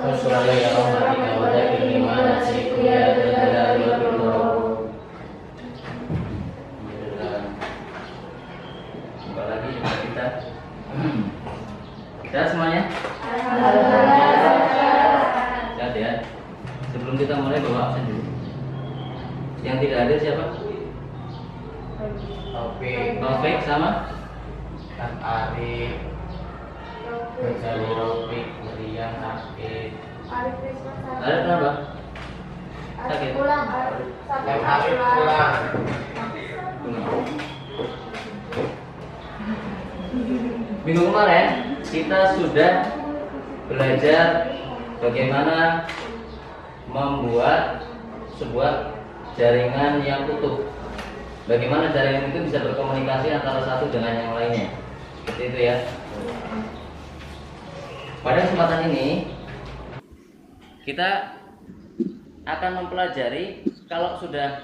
واشرح لي امرك وذكرني مع نفسك يا ذا الجلال والاكرام. Coba lagi kita semuanya. Lihat ya. Sebelum kita mulai bawa absen dulu. Yang tidak hadir siapa? Taufik sama Arif. Ghazali Taufik, Meriam, Arif. Arif kenapa? Sakit. Arif pulang. Minggu kemarin kita sudah belajar bagaimana membuat sebuah jaringan yang utuh. Bagaimana jaringan itu bisa berkomunikasi antara satu dengan yang lainnya. Seperti itu ya. Pada kesempatan ini kita akan mempelajari kalau sudah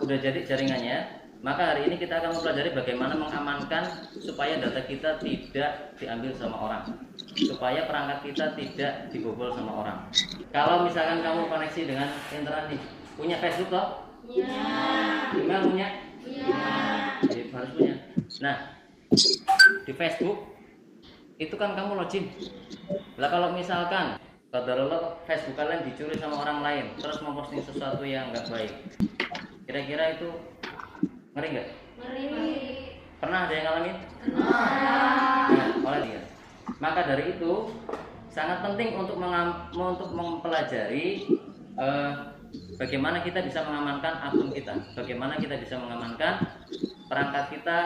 jadi jaringannya, maka hari ini kita akan mempelajari bagaimana mengamankan supaya data kita tidak diambil sama orang, supaya perangkat kita tidak dibobol sama orang. Kalau misalkan kamu koneksi dengan internet nih, punya Facebook toh? Iya. Email punya? Iya. Jadi harus punya. Nah, di Facebook itu kan kamu login. Lah kalau misalkan qadarullah Facebook kalian dicuri sama orang lain, terus memposting sesuatu yang nggak baik, kira-kira itu ngeri nggak? Ngeri. Pernah ada yang ngalamin? Pernah. Nah, oleh dia. Maka dari itu sangat penting untuk mempelajari bagaimana kita bisa mengamankan akun kita, bagaimana kita bisa mengamankan perangkat kita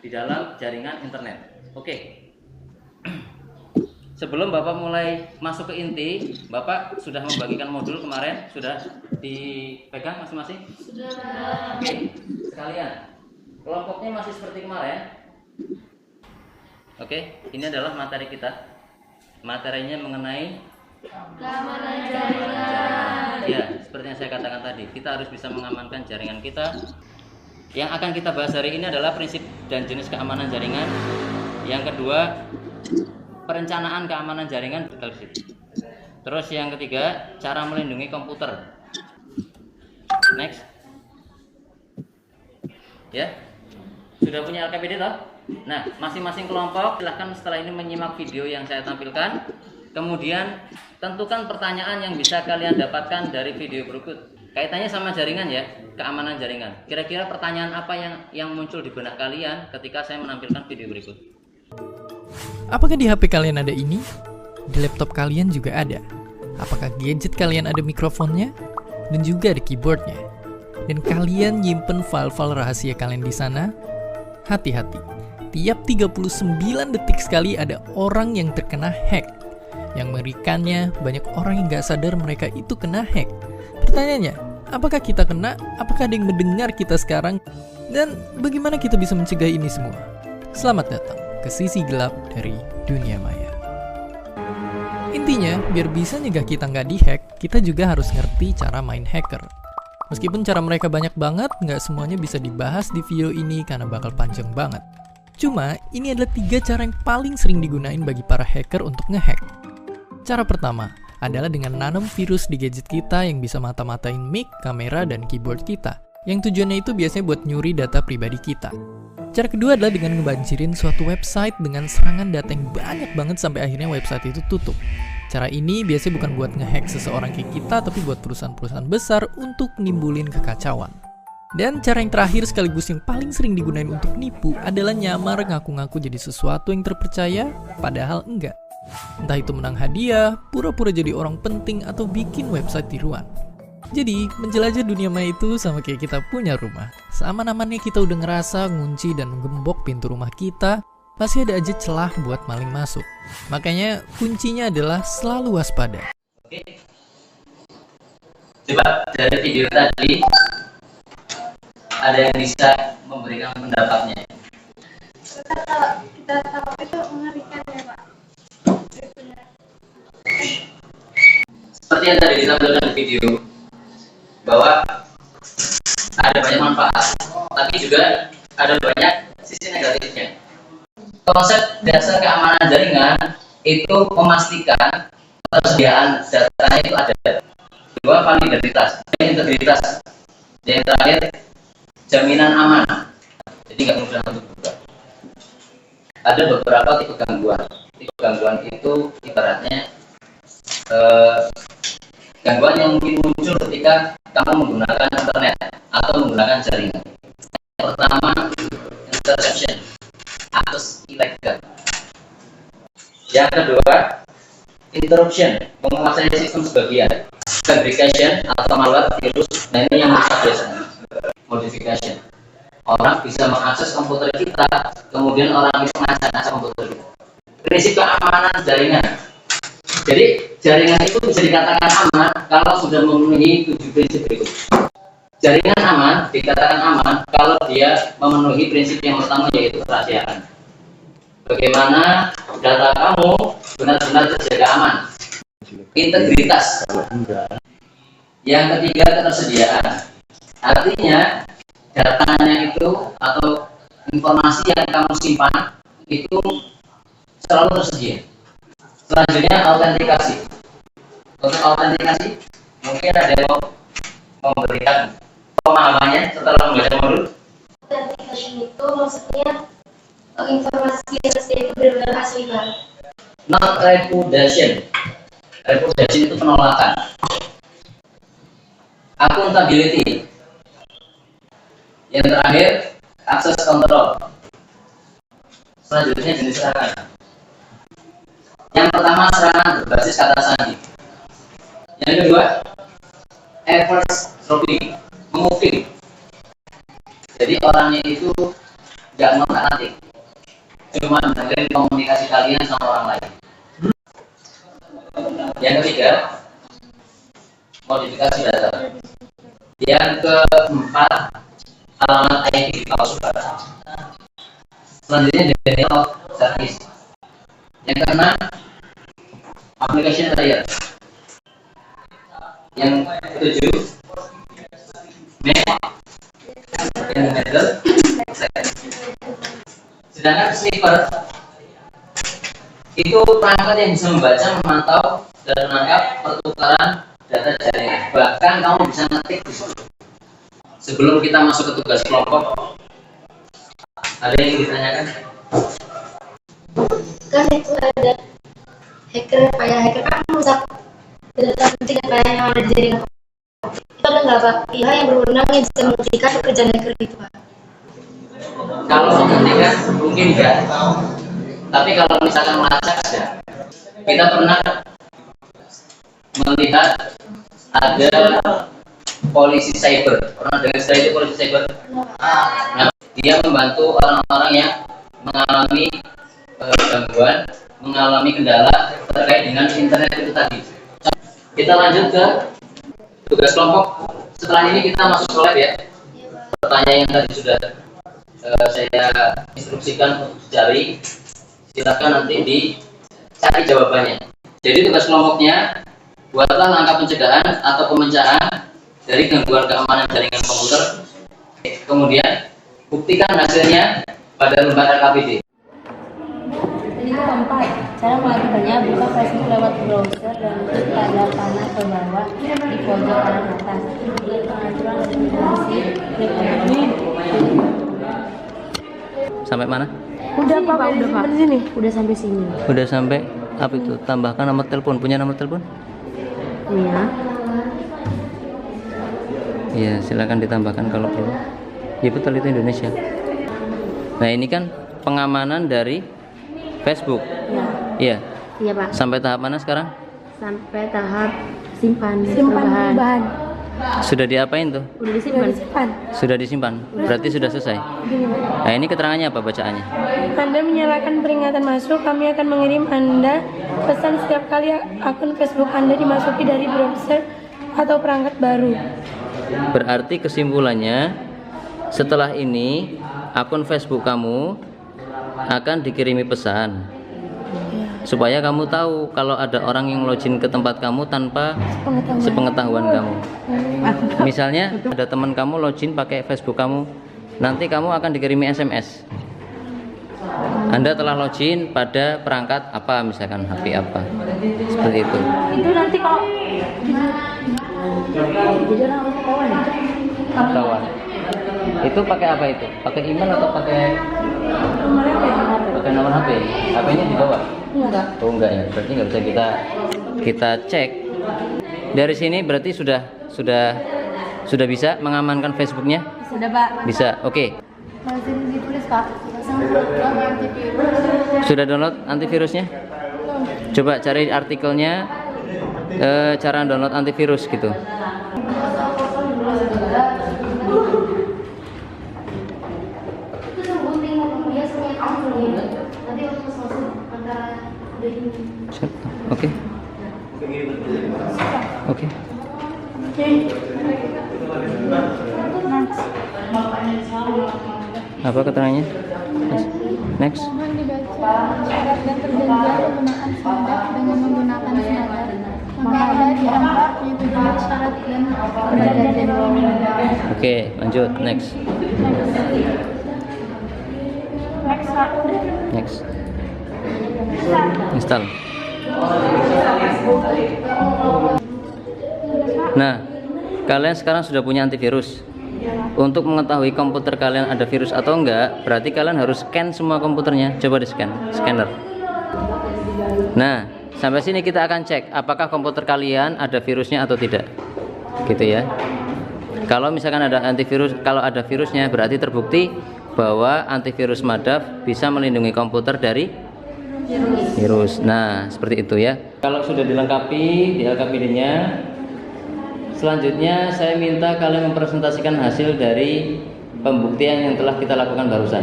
di dalam jaringan internet. Oke. Sebelum Bapak mulai masuk ke inti, Bapak sudah membagikan modul kemarin, sudah dipegang masing-masing? Sudah. Oke, sekalian. Kelompoknya masih seperti kemarin. Oke, ini adalah materi kita. Materinya mengenai keamanan jaringan. Ya, seperti yang saya katakan tadi, kita harus bisa mengamankan jaringan kita. Yang akan kita bahas hari ini adalah prinsip dan jenis keamanan jaringan. Yang kedua, perencanaan keamanan jaringan. Terus yang ketiga, cara melindungi komputer. Next. Ya. Sudah punya LKPD toh? Nah, masing-masing kelompok silahkan setelah ini menyimak video yang saya tampilkan. Kemudian tentukan pertanyaan yang bisa kalian dapatkan dari video berikut. Kaitannya sama jaringan ya, keamanan jaringan. Kira-kira pertanyaan apa yang muncul di benak kalian ketika saya menampilkan video berikut? Apakah di HP kalian ada ini? Di laptop kalian juga ada? Apakah gadget kalian ada mikrofonnya? Dan juga ada keyboardnya? Dan kalian nyimpen file-file rahasia kalian di sana? Hati-hati, tiap 39 detik sekali ada orang yang terkena hack. Yang mengerikannya, banyak orang yang gak sadar mereka itu kena hack. Pertanyaannya, apakah kita kena? Apakah ada yang mendengar kita sekarang? Dan bagaimana kita bisa mencegah ini semua? Selamat datang ke sisi gelap dari dunia maya. Intinya, biar bisa nyegah kita nggak dihack, kita juga harus ngerti cara main hacker. Meskipun cara mereka banyak banget, nggak semuanya bisa dibahas di video ini karena bakal panjang banget. Cuma, ini adalah 3 cara yang paling sering digunain bagi para hacker untuk ngehack. Cara pertama adalah dengan nanam virus di gadget kita yang bisa mata-matain mic, kamera, dan keyboard kita. Yang tujuannya itu biasanya buat nyuri data pribadi kita. Cara kedua adalah dengan ngebanjirin suatu website dengan serangan data yang banyak banget sampai akhirnya website itu tutup. Cara ini biasanya bukan buat ngehack seseorang kayak kita, tapi buat perusahaan-perusahaan besar untuk nimbulin kekacauan. Dan cara yang terakhir sekaligus yang paling sering digunain untuk nipu adalah nyamar ngaku-ngaku jadi sesuatu yang terpercaya, padahal enggak. Entah itu menang hadiah, pura-pura jadi orang penting, atau bikin website tiruan. Jadi, menjelajah dunia maya itu sama kayak kita punya rumah. Seaman-amannya kita udah ngerasa ngunci dan menggembok pintu rumah kita, pasti ada aja celah buat maling masuk. Makanya, kuncinya adalah selalu waspada. Oke. Coba dari video tadi, ada yang bisa memberikan pendapatnya? Kita tahu itu mengerikan ya Pak. Seperti yang tadi ditampilkan di video, bahwa ada banyak manfaat, tapi juga ada banyak sisi negatifnya. Konsep dasar keamanan jaringan itu memastikan ketersediaan datanya itu ada. Kedua, validaritas, integritas. Yang terakhir, jaminan aman. Jadi nggak mudah untuk berubah. Ada beberapa tipe gangguan. Tipe gangguan itu ibaratnya gangguan yang mungkin muncul ketika kamu menggunakan internet atau menggunakan jaringan. Yang pertama, interception, akses ilegal. Yang kedua, interruption, menguasai sistem sebagian. Fabrication atau malware, virus, nah ini yang rusak biasanya. Modification, orang bisa mengakses komputer kita, kemudian orang bisa mengakses komputer kita. Prinsip keamanan jaringan. Jadi jaringan itu bisa dikatakan aman kalau sudah memenuhi 7 prinsip berikut. Jaringan aman dikatakan aman kalau dia memenuhi prinsip yang pertama, yaitu kerahasiaan. Bagaimana data kamu benar-benar terjaga aman. Integritas. Yang ketiga, ketersediaan. Artinya datanya itu atau informasi yang kamu simpan itu selalu tersedia. Selanjutnya, autentikasi. Untuk autentikasi, mungkin ada yang mau memberikan pemahamannya setelah membaca modul. Authentication itu maksudnya informasi yang tersedia itu benar-benar asli banget. Non repudiation. Repudiation itu penolakan. Accountability. Yang terakhir, access control. Selanjutnya, jenis serangan. Yang pertama, serangan berbasis kata sandi. Yang kedua, eavesdropping, menguping. Jadi orangnya itu nggak mengotak-atik, cuma dengerin komunikasi kalian sama orang lain. Yang ketiga, modifikasi data. Yang keempat, alamat IP dipalsukan. Selanjutnya, denial of service. Yang keenam, application layer. Yang ketujuh, sedangkan sniper itu perangkat yang bisa membaca, memantau, dan menangkap pertukaran data jaringan. Bahkan kamu bisa ngetik di situ. Sebelum kita masuk ke tugas kelompok, ada yang ingin ditanyakan? Kan itu ada hacker, kayak hacker kan merusak data penting kayak yang ada di jaringan. Itu ada nggak Pak pihak yang berwenang yang bisa menghentikan pekerjaan hacker itu Pak? Kalau menghentikan mungkin enggak, tapi kalau misalkan melacak ya. Kita pernah melihat ada polisi cyber. Pernah dengar istilah itu, polisi cyber? Nah, dia membantu orang-orang yang mengalami gangguan, mengalami kendala terkait dengan internet itu tadi. Kita lanjut ke tugas kelompok. Setelah ini kita masuk ke lab ya. Pertanyaan yang tadi sudah saya instruksikan untuk dicari, silakan nanti dicari jawabannya. Jadi tugas kelompoknya, buatlah langkah pencegahan atau pemecahan dari gangguan keamanan jaringan komputer. Kemudian buktikan hasilnya pada lembar LKPD. Jadi itu keempat, cara melakukannya buka Facebook lewat browser dan klik tanda panah ke bawah di pojok kanan atas. Klik pengaturan notifikasi, klik ini. Sampai mana? Udah Pak, udah Pak. Sini. Udah sampai sini. Udah sampai apa itu? Tambahkan nomor telepon. Punya nomor telepon? Iya. Iya, silakan ditambahkan kalau perlu. Ya betul, itu Indonesia. Nah, ini kan pengamanan dari Facebook. Iya. Iya. Iya Pak. Sampai tahap mana sekarang? Sampai tahap simpan Bahan. Sudah diapain tuh? Udah disimpan. Sudah disimpan. Berarti sudah selesai. Nah, ini keterangannya apa bacaannya? Anda menyalakan peringatan masuk, kami akan mengirim Anda pesan setiap kali akun Facebook Anda dimasuki dari browser atau perangkat baru. Berarti kesimpulannya, setelah ini akun Facebook kamu akan dikirimi pesan supaya kamu tahu kalau ada orang yang login ke tempat kamu tanpa sepengetahuan kamu. Misalnya ada teman kamu login pakai Facebook kamu, nanti kamu akan dikirimi SMS. Anda telah login pada perangkat apa, misalkan HP apa, seperti itu. Itu nanti kalau jadi orang harus kawan. Kawan. Itu pakai apa itu? Pakai email atau pakai nomor HP? HP-nya di bawah? Enggak. Oh enggak ya, berarti nggak bisa kita cek. Dari sini berarti sudah bisa mengamankan Facebooknya? Sudah, Pak. Bisa, oke. Kalau sini ditulis, Pak. Sudah download antivirusnya? Coba cari artikelnya, cara download antivirus gitu. Oke. Oke. Apa keterangannya? Next. Mohon dibaca syarat dan perjanjian penggunaan Smada dengan menggunakan Smada. Maka ada di angka menyetujui syarat dan perjanjian. Oke, lanjut. Next. Next. Install. Nah, kalian sekarang sudah punya antivirus. Untuk mengetahui komputer kalian ada virus atau enggak, berarti kalian harus scan semua komputernya. Coba di scanner. Nah, sampai sini kita akan cek apakah komputer kalian ada virusnya atau tidak. Gitu ya. Kalau misalkan ada antivirus, kalau ada virusnya berarti terbukti bahwa antivirus Madaf bisa melindungi komputer dari virus. Nah, seperti itu ya. Kalau sudah dilengkapi di LKPD-nya, selanjutnya saya minta kalian mempresentasikan hasil dari pembuktian yang telah kita lakukan barusan.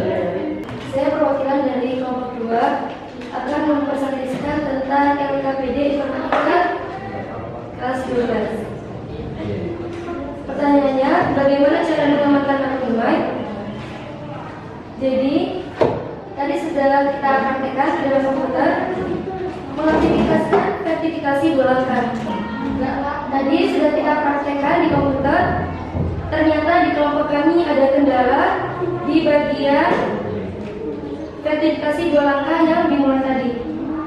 Saya perwakilan dari kelompok 2 akan mempresentasikan tentang LKPD Informatika kelas 12. Pertanyaannya, bagaimana cara mengamankan akun mic? Jadi, tadi sudah kita praktekkan di dalam komputer mengaktifkan verifikasi 2 langkah. Tadi sudah kita praktekkan di komputer. Ternyata di kelompok kami ada kendala di bagian verifikasi 2 langkah yang dimulai tadi.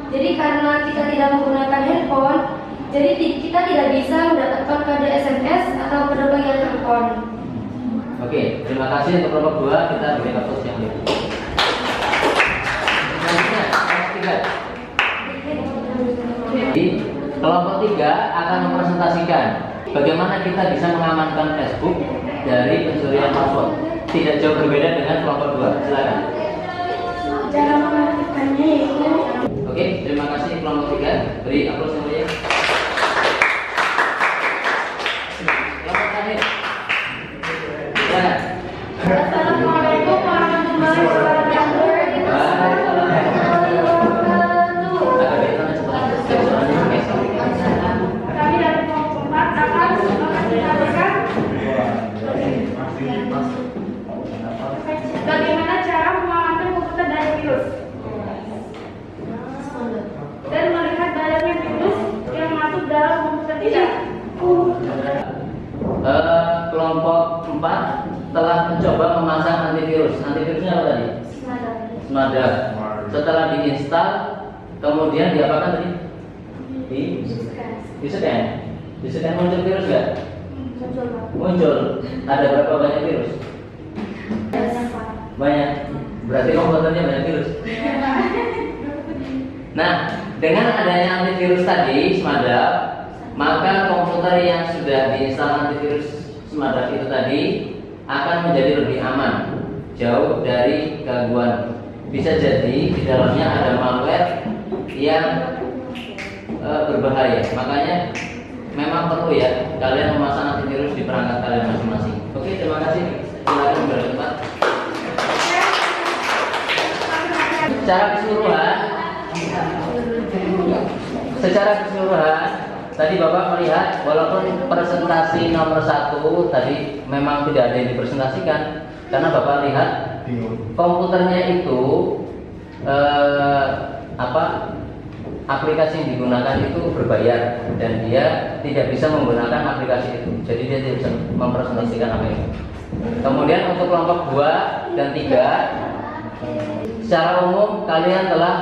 Jadi karena kita tidak menggunakan handphone, jadi kita tidak bisa mendapatkan kode SMS atau kode panggilan telepon. Oke, terima kasih untuk kelompok 2. Kita beri tepuk yang ini. Selanjutnya, kelompok 3. Jadi, kelompok 3 akan mempresentasikan bagaimana kita bisa mengamankan Facebook dari pencurian password. Tidak jauh berbeda dengan kelompok 2. Silakan. Cara mengaktifkannya yaitu Oke, terima kasih kelompok 3. Beri aplaus yang mulia. Kelompok terakhir. Silakan. Assalamualaikum warahmatullahi wabarakatuh. Kami dari kelompok 4 akan menjelaskan bagaimana cara mengamankan komputer dari virus dan melihat banyaknya virus yang masuk dalam komputer kita. Kelompok 4 telah mencoba memasang antivirus. Antivirusnya apa tadi? Smada. Setelah diinstal, kemudian diapakan tadi? Di-scan. Di-scan muncul virus nggak? Muncul. Ada berapa banyak virus? Banyak. Berarti komputernya banyak virus. Nah, dengan adanya antivirus tadi, Smada, maka komputer yang sudah diinstal antivirus Smada itu tadi akan menjadi lebih aman, jauh dari gangguan. Bisa jadi di dalamnya ada malware yang berbahaya. Makanya memang perlu ya kalian memasang antivirus di perangkat kalian masing-masing. Oke, terima kasih. Silakan bertempat. Secara keseluruhan tadi Bapak melihat walaupun presentasi nomor 1 tadi memang tidak ada yang dipresentasikan karena Bapak lihat komputernya itu aplikasi yang digunakan itu berbayar dan dia tidak bisa menggunakan aplikasi itu, jadi dia tidak bisa mempresentasikan apa itu. Kemudian untuk kelompok 2 dan 3 Secara umum kalian telah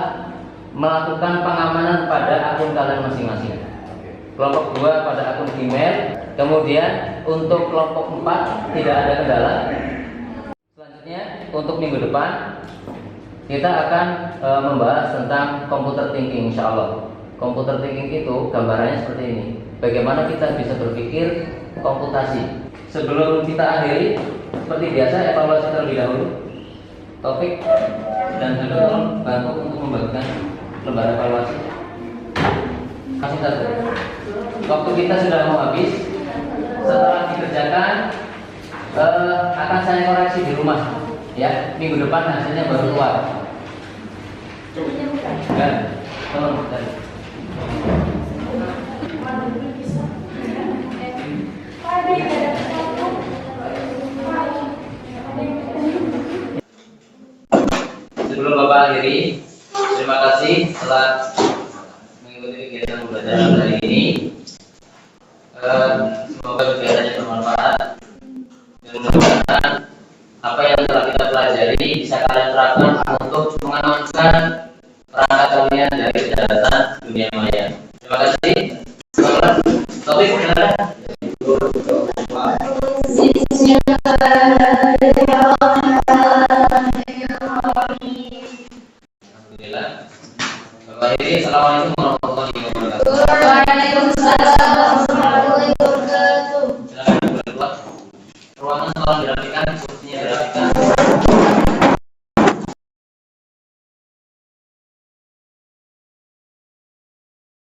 melakukan pengamanan pada akun kalian masing-masing. Kelompok 2 pada akun Gmail, kemudian untuk kelompok 4 tidak ada kendala. Selanjutnya untuk minggu depan kita akan membahas tentang computer thinking, insya Allah. Computer thinking itu gambarannya seperti ini. Bagaimana kita bisa berpikir komputasi. Sebelum kita akhiri, seperti biasa evaluasi terlebih dahulu. Topik dan Dodo tolong bantu untuk membagikan lembar evaluasi. Kasih satu. Waktu kita sudah mau habis. Setelah dikerjakan akan saya koreksi di rumah. Ya, minggu depan hasilnya baru keluar. Ya, tolong. Sebelum Bapak akhiri, terima kasih telah mengikuti kegiatan pembelajaran hari ini. Semoga kegiatannya bermanfaat dan mudah-mudahan apa yang telah kita pelajari bisa kalian terapkan untuk mengamankan perangkat kalian dari kejahatan dunia maya. Terima kasih. Topik silakan. Alhamdulillah. Bapak ini, assalamualaikum warahmatullahi wabarakatuh. Waalaikumsalam warahmatullahi wabarakatuh. Silakan keluar. Ruangan tolong dirapikan, kursinya dirapikan.